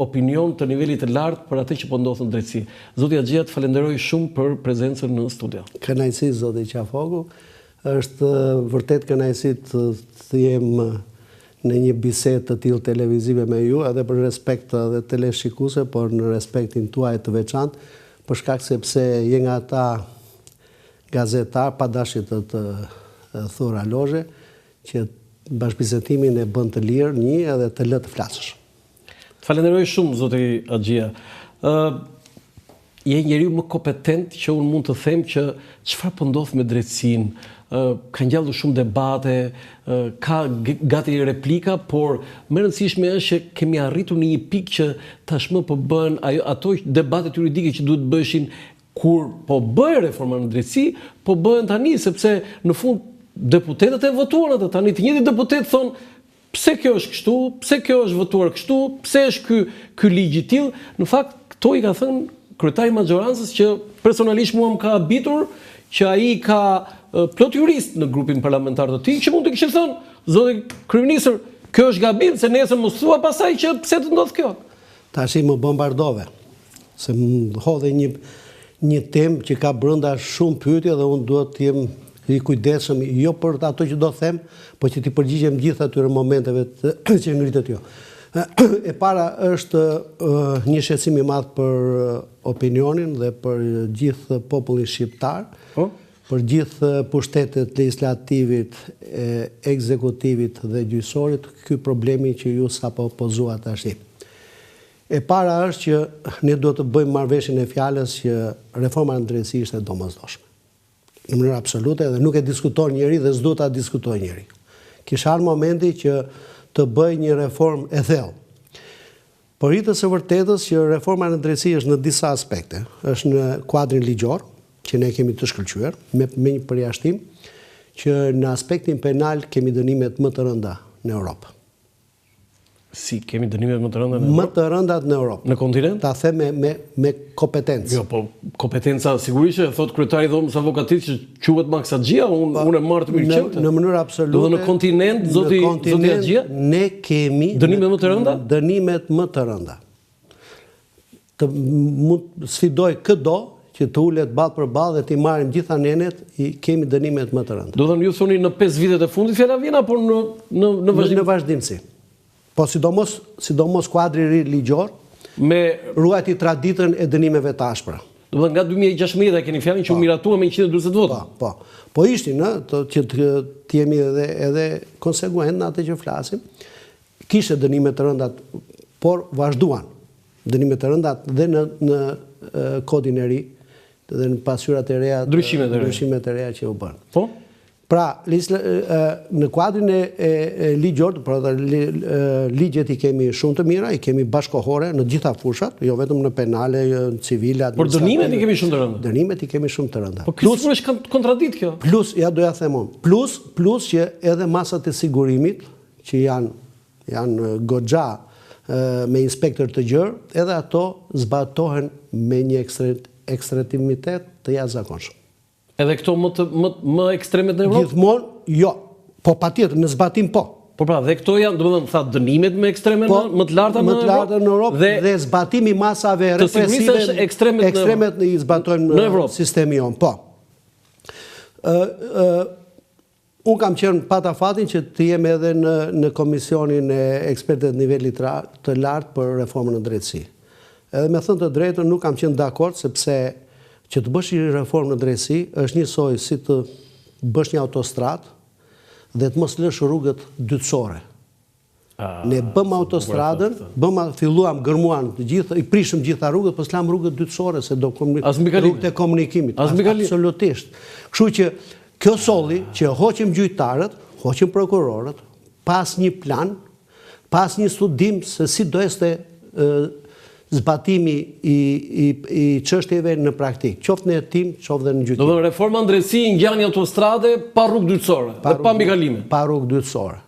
opinion të nivelit të lartë për atë që po ndodh në drejtësi. Zoti Axhia, të falenderoj shumë për prezencën në studio. Kënaqësi zoti Qafoku, është vërtet kënaqësi të jem në një bisedë të tillë televizive me ju, edhe për respekt edhe teleshikuese, por në respektin tuaj të veçantë, për shkak sepse je nga ata gazetar pa dashje të thura lozhe, që bashkëbisedzimin e bën të lirë edhe të lë të flasësh. Falenderoj shumë zoti Axhia. Je njeriu më kompetent që unë mund të them që çfarë po ndodh me drejtësinë. Ka ngjallur shumë debate, ka gati replika, por më rëndësishme është që kemi arritur në një pikë që tashmë po bën ato debatet juridike që duhet bëshin kur po bëhet reforma në drejtësi, po bëhen tani sepse në fund deputetët e votuan atë. Tani të njëjtë deputet thonë pse kjo është kështu, pse kjo është votuar kështu, pse është ky ligj i tillë. Në fakt këto i ka thënë kryetari i maxhorancës, që personalisht mua më ka habitur që ai ka plot jurist në grupin parlamentar të tij, që mund të kishte thënë, zoti kryeministër, kjo është gabim, se nesër mos thua pasaj që pse të ndodh kjo. Tashi më bombardove, se më hodhe një temë që ka brenda shumë pyetje dhe unë duhet të jem i kujdesshëm jo për ato që do të them, por që t'i përgjigjem gjithë atyre momenteve që ngritet jo. E para është një shqetësim i madh për opinionin dhe për gjithë popullin shqiptar, për gjithë pushtetet legislativit, ekzekutivit dhe gjyqësorit, ky problemi që ju sapo pozuat tash. E para është që ne duhet të bëjmë marrëveshjen e fjalës që reforma në drejtësi është e domosdoshme. Në mënyrë absolute dhe nuk e diskuton njeri dhe s'duhet ta diskutojë njeri. Kisha ardhur momenti që të bëj një reformë e thellë. Por rritës së vërtetës që reforma në drejtësi është në disa aspekte. Është në kuadrin ligjor, që ne kemi të shkëlqyer, me një përjashtim, që në aspektin penal kemi dënimet më të rënda në Europë. Si kemi dënimet më të rënda në Europë? Më të rëndat në Europë. Në kontinent? Ta them me kompetencë. Jo, po kompetenca sigurisht që thot kryetari i dhomës avokatit që quhet Max Axhia, unë e marr të mirë qenë. Në mënyrë absolute. Do në kontinent zoti Axhia? Ne kemi dënimet më të rënda? Dënimet më të rënda. Të mund sfidoj këdo që të ulet ballë për ballë dhe të marrim gjitha nenet, kemi dënimet më të rënda. Do të thonë ju thoni në 5 vitet e fundit fjala vjen apo në vazhdim? Në vazhdimsi. Po sidomos kuadri ri ligjor me ruajti traditën e dënimeve të ashpra. Do të thonë nga 2016 keni fjalën që u miratua me 140 vota. Po ishtin, që të jemi edhe konsekuent në atë që flasim. Kishte dënime të rënda, por vazhduan dënime të rënda dhe në kodin e ri dhe në pasyrat e reja, ndryshimet e reja që u bën. Po? Pra, në kuadrin e ligjor, ligjet i kemi shumë të mira, i kemi bashkohore në gjitha fushat, jo vetëm në penale, në civile, por dënimet i kemi shumë të rënda. Dënimet i kemi shumë të rënda. Po plus është kontradikt kjo. Plus, ja doja them unë. Plus që edhe masat e sigurimit, që janë goxha me inspektor të gjerë, edhe ato zbatohen me një ekstremitet të jashtëzakonshëm. Edhe këto më ekstremet në Europë? Gjithmonë, jo. Po patjetër, në zbatim po. Po pra, dhe këto janë, domethënë, tha dënimet më ekstreme më të larta në Europë dhe zbatimi masave represive ekstremet i zbatojnë në sistemi jonë. Po. Unë kam qenë pata fatin që të jem edhe në komisionin e ekspertëve të nivelit të lartë për reformën në drejtësi. Edhe me thënë të drejtën nuk kam qenë dakord sepse që të bësh një reformë në drejtësi është njësoj si të bësh një autostradë dhe të mos lësh rrugët dytësore. Ne bëm autostradën, filluam, gërmuan të gjithë, i prishëm gjitha rrugët, po s'lam rrugët dytësore se do rrugët e komunikimit. Absolutisht. Kështu që kjo solli që hoqim gjyqtarët, hoqim prokurorët, pas një plan, pas një studim se si do este zbatimi i çështjeve në praktik, qoftë në hetim, qoftë në gjyqim. Do të thonë reforma në drejtësi ngjani autostrade pa rrugë dytësore, dhe pa mbikalime. Pa rrugë dytësore.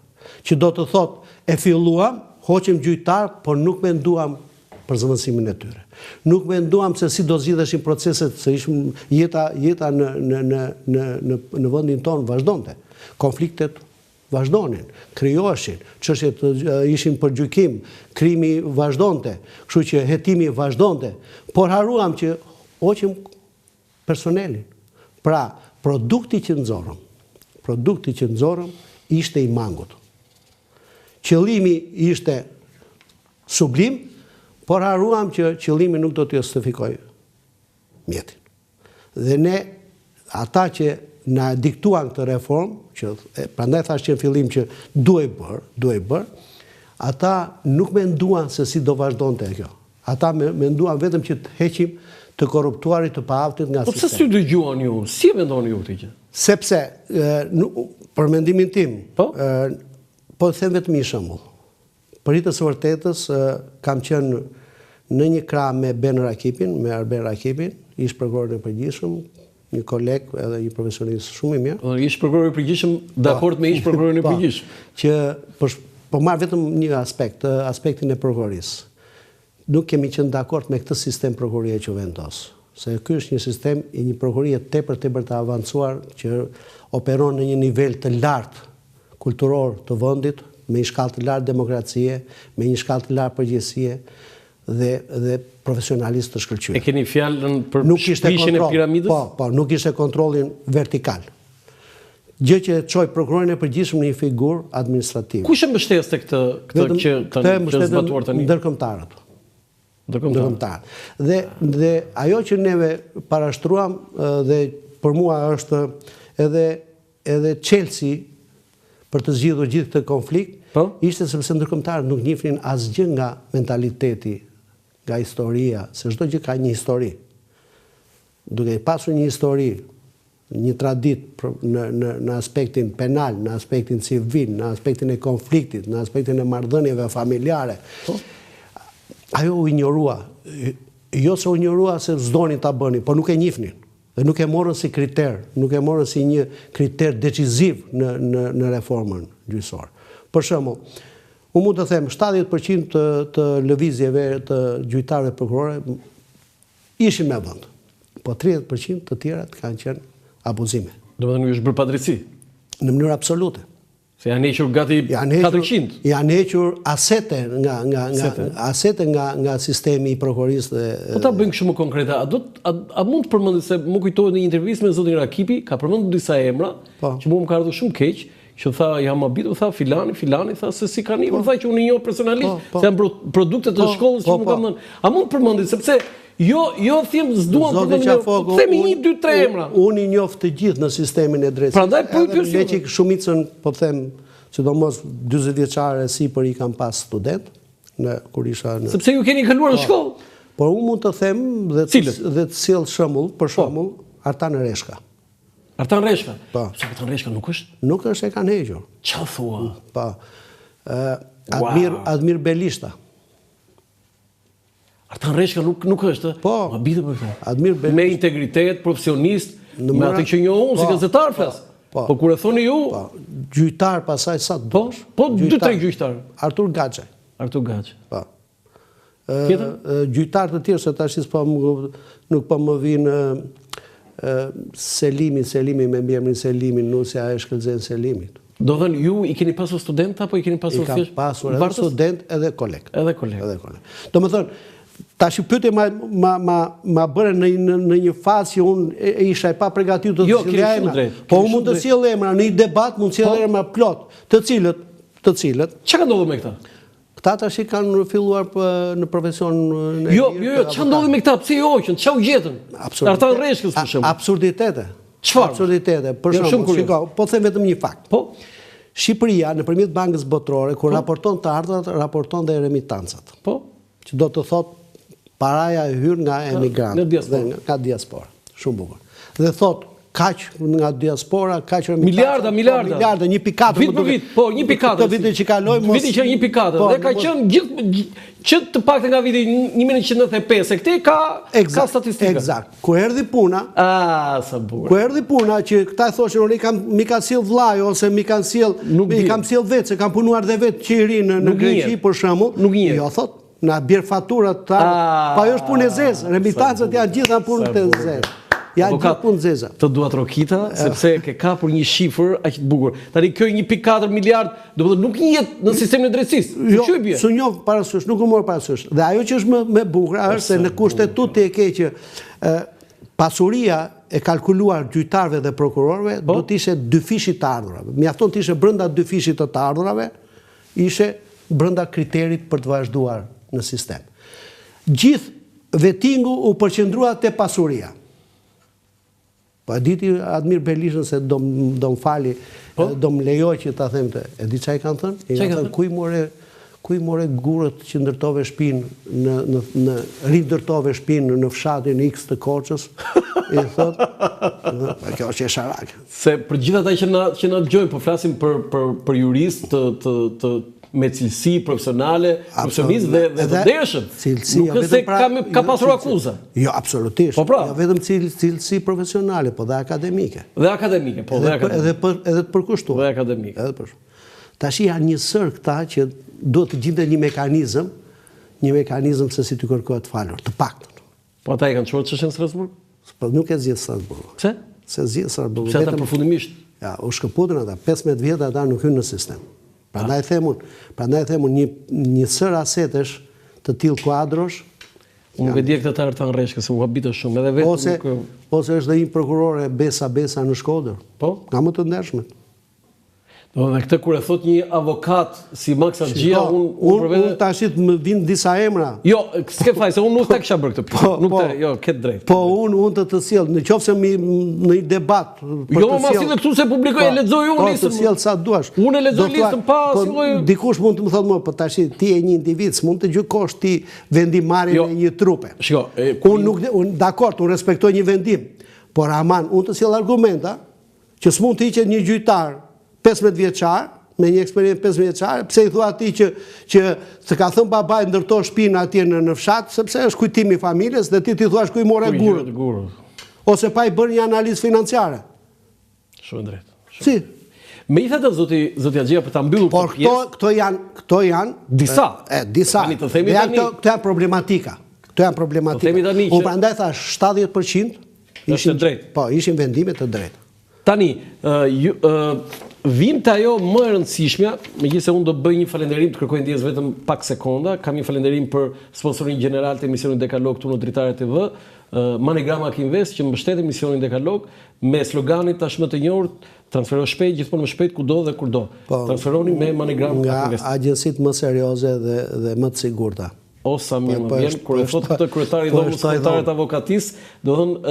Që do të thotë e filluam, hoqim gjyqtar, por nuk menduam për zëvendësimin e tyre. Nuk menduam se si do zgjidheshin proceset, se jeta në vendin tonë vazhdonte. Konfliktet vazhdonin, krijoheshin, çështjet ishin për gjykim, krimi vazhdonte, kështu që hetimi vazhdonte, por haruam që hoqim personelin. Pra, produkti që nxorëm ishte i mangut. Qëllimi ishte sublim, por haruam që qëllimi nuk do të justifikoj mjetin. Dhe ne, ata që na diktuan këtë reformë, që prandaj thash që në fillim që duhej bërë, ata nuk menduan se si do vazhdonte kjo. Ata menduan vetëm që të heqim të korruptuarit, të paaftit nga sistemi. Po pse si dëgjuan ju? Si e mendoni ju këtë gjë? Sepse për mendimin tim, po them vetëm një shembull. Për hitë së vërtetës, kam qenë në një krah me Ben Rakipin, me Arben Rakipin, ish prokuror i përgjithshëm, një koleg edhe një profesionist shumë i mirë. Ish prokuror i përgjithshëm, dakord me ish prokurorin e përgjithshëm. Që po marr vetëm një aspekt, aspektin e prokurorisë. Nuk kemi qenë dakord me këtë sistem prokurorie që vendos. Se ky është një sistem i një prokurorie tepër të avancuar që operon në një nivel të lartë kulturor të vendit, me një shkallë të lartë demokracie, me një shkallë të lartë përgjegjësie dhe profesionalistë të shkëlqyer. E keni fjalën për shprishjen e piramidës? Po, nuk ishte kontrollin vertikal. Gjë që çoi prokurorin e përgjithshëm në një figurë administrative. Kush e mbështes tek këtë që zbatuar tani? Ndërkombëtarët. Dhe ajo që neve parashtruam dhe për mua është edhe çelësi për të zgjidhur gjithë këtë konflikt, ishte sepse ndërkombëtarët nuk njihnin asgjë nga mentaliteti, nga historia, se çdo gjë ka një histori. Duke pasur një histori, një traditë në aspektin penal, në aspektin civil, në aspektin e konfliktit, në aspektin e marrëdhënieve familjare, ajo u injorua. Jo se u injorua se s'donin ta bënin, por nuk e njihnin. Dhe nuk e morën si kriter, nuk e morën si një kriter decisiv në reformën gjyqësore. Për shembull, unë mund të them 70% të lëvizjeve të gjyqtarëve prokurorë ishin me vend, po 30% të tjerat kanë qenë abuzime. Domethënë nuk është bërë padrejti. Në mënyrë absolute. Se janë hequr gati 400. Janë hequr asete nga sistemi i prokurorisë. Po ta bëjmë kështu më konkrete. A mund të përmendet se më kujtohet në një intervistë me zotin Rakipi, ka përmendur disa emra që mua më ka ardhur shumë keq, që tha jam habitur, tha filani, tha se si kanë ikur, tha që unë i njoh personalisht, se janë produkte të shkollës që më kanë dhënë. A mund të përmendet sepse jo them s'duam të themi 1, 2, 3 emra. Unë i njoh të gjithë në sistemin e drejtësisë. Prandaj po i pyes. Ne që shumicën, po them, sidomos 40 vjeçare sipër i kam pas student kur isha në. Sepse ju keni kaluar në shkollë. Por unë mund të them dhe të sjell shembull, për shembull, Artan Reshka. Artan Reshka? Po. Se Artan Reshka nuk është? Nuk është, e kanë hequr. Çfarë thua? Po. Admir Belishta. Artan Reshka nuk është? Po. Ma bide për këtë. Admir Belishta. Me integritet, profesionist, me atë që njoh unë si gazetar flas. Po kur e thoni ju? Po. Gjyqtar pasaj sa të dush. Po 2-3 gjyqtar. Artur Gaçe. Po. Gjyqtar të tjerë, se tash nuk po më vinë Selimi me emrin Selimi, nusja e shkëlqen Selimit. Do thënë ju i keni pasur student apo i keni pasur thjesht? I kam pasur edhe student edhe koleg. Edhe koleg. Do më thënë, tash pyetja ma bëre në një fazë që unë isha i pa përgatitur të sjellja emra. Po unë mund të sjell emra në një debat, mund të sjell emra plot, të cilët. Çka ka ndodhur me këta? Këta tash kanë filluar në profesion. Jo, ç'a ndodhi me këta? Pse i hoqën? Ç'a u gjetën? Artan Reshkës për shembull. Absurditete. Çfarë? Absurditete. Për shembull, shikoj, po them vetëm një fakt. Po. Shqipëria nëpërmjet Bankës Botërore kur raporton të ardhurat, raporton dhe remitancat. Po. Që do të thotë paraja e hyr nga emigrantët dhe nga diaspora. Shumë bukur. Dhe thotë kaq nga diaspora, kaq miliarda, 1.4. Vit për vit, po 1.4. Këtë vitin që kaloi mos. Viti që 1.4. Dhe ka qenë gjithë që të paktën nga viti 1995. E këtë ka statistika. Eksakt. Ku erdhi puna? Sa bukur. Ku erdhi puna që këta thoshin unë mi ka sjell vllai ose mi kam sjell vetë se kam punuar dhe vetë qiri në Greqi për shembull. Jo thot, na bjer faturat ta. Pa jo është punë e zezë, remitancët janë gjitha punë të zezë. Janë gjithë punë zeza. Të dua trokita, sepse ke kapur një shifër aq të bukur. Tani kjo 1.4 miliard, domethënë nuk njihet në sistemin e drejtësisë. Jo, s'u njoh parasysh, nuk u mor parasysh. Dhe ajo që është më bukur është se në kushtetut e ke që pasuria e kalkuluar gjyqtarëve dhe prokurorëve do të ishte 2 fishit të ardhurave. Mjafton të ishte brenda 2 fishit të ardhurave, ishte brenda kriterit për të vazhduar në sistem. Gjithë vetingu u përqendrua te pasuria. Po e diti Admir Belishën se do më fali, do më lejoj që ta them të. E di çfarë kanë thënë? Kanë thënë kuj more gurët që ndërtove shtëpinë rindërtove shtëpinë në fshatin X të Korçës. I thot, kjo është e sharak. Se për gjithë ata që na dëgjojnë, po flasim për juristë të me cilësi profesionale, profesionistë dhe të dershëm. Nuk është se ka pasur akuza. Jo, absolutisht. Jo vetëm cilësi profesionale, po dhe akademike. Dhe akademike, po dhe akademike. Edhe të përkushtuar. Dhe akademike. Tash janë një sër këta që duhet të gjinde një mekanizëm se si të kërkohet falur, të paktën. Po ata e kanë çuar çështën në Strasburg? Po nuk e zgjidh Strasburg. Pse? Se zgjidh Strasburg. Pse ata përfundimisht? Ja, u shkëputën ata, 15 vjet ata nuk hyn në sistem. Prandaj themun një sër asetesh të tillë kuadrosh. Unë vedje këtë të artan rreshkë, se u habitë shumë, edhe vetë ose është dhe një prokurore Besa në Shkodër. Po? Nga më të ndershme. Dhe këtë kur e thot një avokat si Max Argjia, unë tashit më vinë disa emra. Jo, s'ke faj, se unë nuk ta kisha bërë këtë pjë. Jo, këtë drejt. Po unë të sjell, në qoftë se në një debat. Jo, ma si dhe këtu se publikoj, e lexoj unë listën. Po, të sjell sa duash. Unë e lexoj listën pa silloj. Dikush mund të më thotë më, po tashit ti je një individ, s'mund të gjykosh ti vendimarrjen e një trupe. Shiko, unë dakord, unë respektoj një vendim, por aman, unë të sjell argumenta që s'mund të hiqet një gjyqtar 15 vjeçar, me një eksperiencë 15 vjeçare, pse i thua atij që të ka thënë babai ndërto shtëpinë atje në fshat, sepse është kujtimi i familjes dhe ti thua ku i morë gurët. Ose pa i bërë një analizë financiare. Shumë drejt. Si? Megjithatë zoti Axhia për ta mbyllur këtë pjesë. Por këto janë disa. Disa. Këto janë problematika. Unë prandaj thash 70% ishin drejt. Po, ishin vendime të drejta. Tani, vim të ajo më e rëndësishmja, megjithëse unë do bëj një falënderim, të kërkoj ndjes vetëm pak sekonda, kam një falënderim për sponsorin gjeneral të emisionit Dekalog këtu në Dritare TV, Manigrama Kinvest, që mbështet emisionin Dekalog me sloganit tashmë të njohur, transfero shpejt, gjithmonë më shpejt kudo dhe kurdo. Transferoni me Manigrama Kinvest. Nga agjensitë më serioze dhe më të sigurta. O sa mirë më vjen kur e thot këtë kryetari i dhomës kombëtare të avokatisë, do të thënë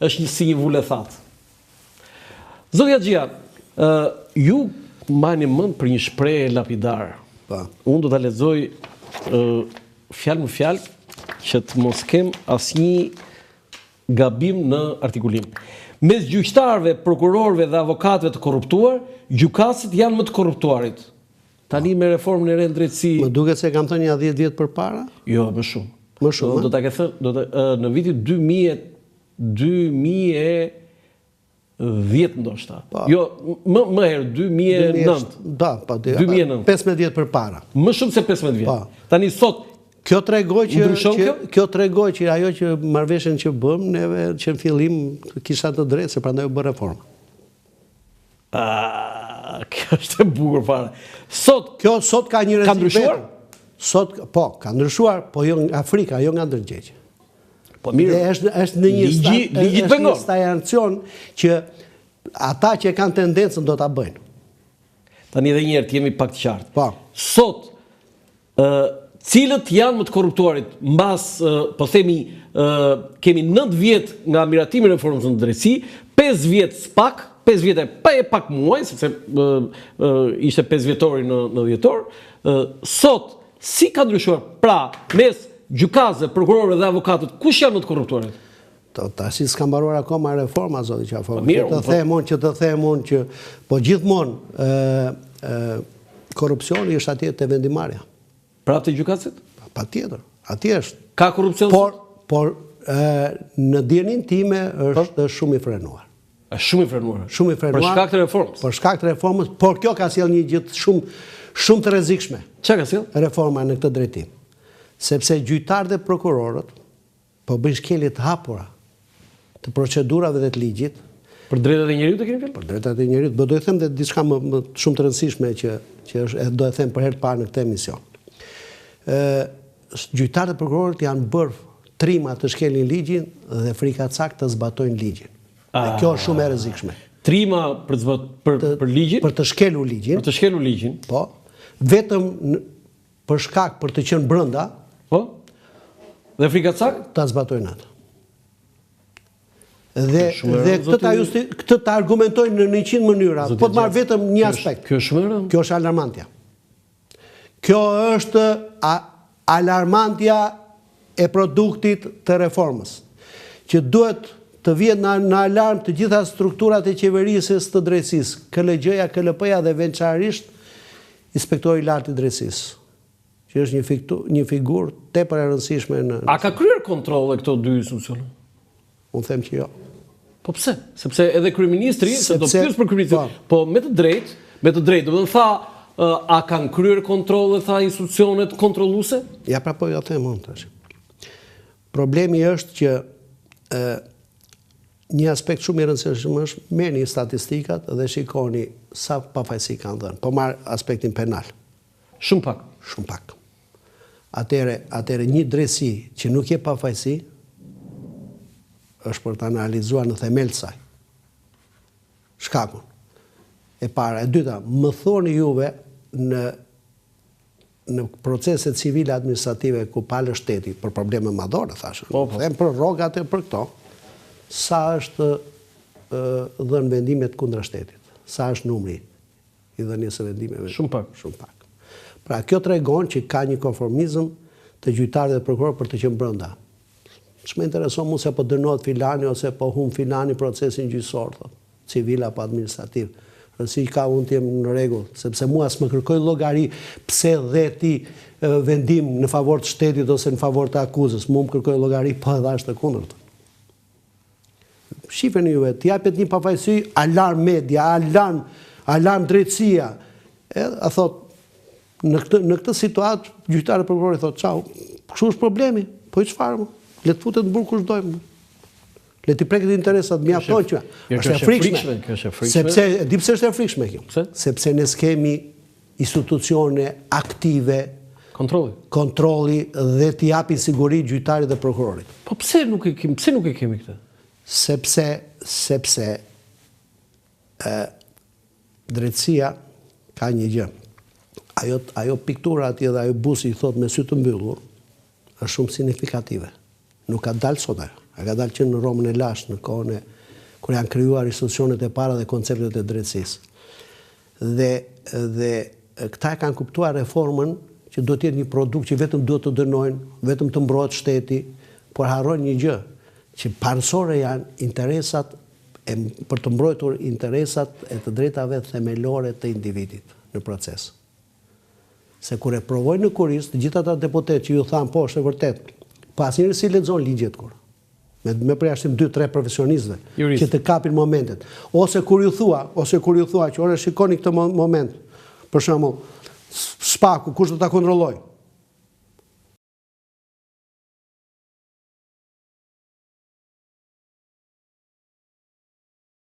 është si një vulethat. Zoti Axhia, ju mbani mend për një shprehje lapidare. Unë do ta lexoj fjalë më fjalë që të mos kem asnjë gabim në artikulim. Mes gjyqtarëve, prokurorëve dhe avokatëve të korruptuar, gjykatësit janë më të korruptuarit. Tani me reformën e re në drejtësi. Më duket se kam thënë ja 10 vjet përpara? Jo, më shumë. Më shumë. Do ta ke thënë në vitin 2010 ndoshta. Jo, më herë 2009. Da, po 2009. 15 vjet përpara. Më shumë se 15 vjet. Tani sot kjo tregoj që ajo që marrëveshjen që bëm neve që në fillim kisha të drejtë se prandaj u bë reforma. Kjo është e bukur fare. Sot ka një rrezik. Ka ndryshuar? Sot po, ka ndryshuar, po jo nga Afrika, jo nga ndërgjegjja. Po mirë, është në një stajancion që ata që kanë tendencën do ta bëjnë. Tani edhe një herë të jemi pak të qartë. Po. Sot cilët janë më të korruptuarit mbas, po themi, kemi 9 vjet nga miratimi i reformës në drejtësi, 5 vjet SPAK, 5 vjet e pak muaj, sepse ishte 5 vjetori në dhjetor. Sot si ka ndryshuar pra mes gjykatëve, prokurorëve dhe avokatët, kush janë më të korruptuarit? Tash s'ka mbaruar akoma reforma, zoti Qafori. Që të them unë që po gjithmonë korrupsioni është atje te vendimarrja. Pra të gjykatësit? Patjetër. Atje është. Ka korrupsion? Por në dijenin time është shumë i frenuar. Është shumë i frenuar. Shumë i frenuar. Për shkak të reformës. Për shkak të reformës, por kjo ka sjellë një gjë shumë të rrezikshme. Çka ka sjellë? Reforma në këtë drejtim. Sepse gjyqtarët dhe prokurorët po bëjnë shkelje të hapura të procedurave dhe të ligjit. Për drejtat e njerëzit e keni fjalë? Për drejtat e njerëzit, do të them dhe diçka më shumë të rëndësishme që do të them për herë të parë në këtë emision. Gjyqtarët e prokurorët janë bërë trima të shkelin ligjin dhe frika cakt të zbatojnë ligjin. Dhe kjo është shumë e rrezikshme. Trima për ligjin? Për të shkelur ligjin. Për të shkelur ligjin. Po. Vetëm për shkak për të qenë brenda. Po. Dhe frika cakt? Ta zbatojnë atë. Dhe këtë të argumentojnë në 100 mënyra, po të marrë vetëm një aspekt. Kjo është shumë e rëndë. Kjo është alarmantja. Kjo është alarmantja e produktit të reformës, që duhet të vjet në alarm të gjitha strukturat e qeverisës të drejtësisë, KLG-ja, KLP-ja dhe veçanërisht Inspektori i Lartë i Drejtësisë, që është një figurë tepër e rëndësishme në... A ka kryer kontrolle këto dy institucione? Unë them që jo. Po pse? Sepse edhe kryeministri, se do pyes për kryeministrin, po me të drejtë, do të tha, a kanë kryer kontrolle, tha, institucionet kontrolluese? Ja, pra po jo them unë tash. Problemi është që një aspekt shumë i rëndësishëm është merrni statistikat dhe shikoni sa pafajësi kanë dhënë. Po marr aspektin penal. Shumë pak. Shumë pak. Atëre një drejtësi që nuk je pafajësi është për të analizuar në themel të saj. Shkakun. E para, e dyta, më thoni juve në proceset civile administrative ku palë shteti për probleme madhore, thashë. Them për rrogat e për këto, sa është dhënë vendimet kundra shtetit? Sa është numri i dhënies së vendimeve? Shumë pak. Shumë pak. Pra kjo tregon që ka një konformizëm të gjyqtarëve dhe prokurorëve për të qenë brenda. Ç'më intereson mua se po dënohet filani ose po humb filani procesin gjyqësor, civil apo administrativ. Rëndësi ka unë të jem në rregull, sepse mua s'më kërkoj llogari pse dhe ti vendim në favor të shtetit ose në favor të akuzës. Mua më kërkoj llogari po edhe është e kundërt. Shifeni juve, t'japet një pafajësi, alarm media, alarm drejtësia. A thot, në këtë situatë, gjyqtarë prokurori thot, çau, kështu është problemi, po i çfarë më? Le të futet në burg kush dojmë. Le t'i preket interesat, mjafton që është e frikshme. Sepse, di pse është e frikshme kjo? Sepse ne s'kemi institucione aktive, kontrolli dhe t'i japin siguri gjyqtarit dhe prokurorit. Po pse nuk e kemi këtë? Sepse drejtësia ka një gjë. Ajo piktura atje dhe ajo busi i thot me sy të mbyllur është shumë signifikative. Nuk ka dalë sot ajo. A ka dalë që në Romën e lashtë, në kohën kur janë krijuar institucionet e para dhe konceptet e drejtësisë. Dhe këta e kanë kuptuar reformën që do të jetë një produkt që vetëm duhet të dënojnë, vetëm të mbrohet shteti, por harrojnë një gjë, që parësore janë interesat për të mbrojtur interesat e të drejtave themelore të individit në proces. Se kur e provojnë në kuris, të gjithë ata deputet që ju thanë po është e vërtet, po asnjëri si lexon ligjet kur. Me përjashtim 2-3 profesionistëve që të kapin momentet. Ose kur ju thua që ore shikoni këtë moment, për shembull, Spaku, kush do ta kontrolloj?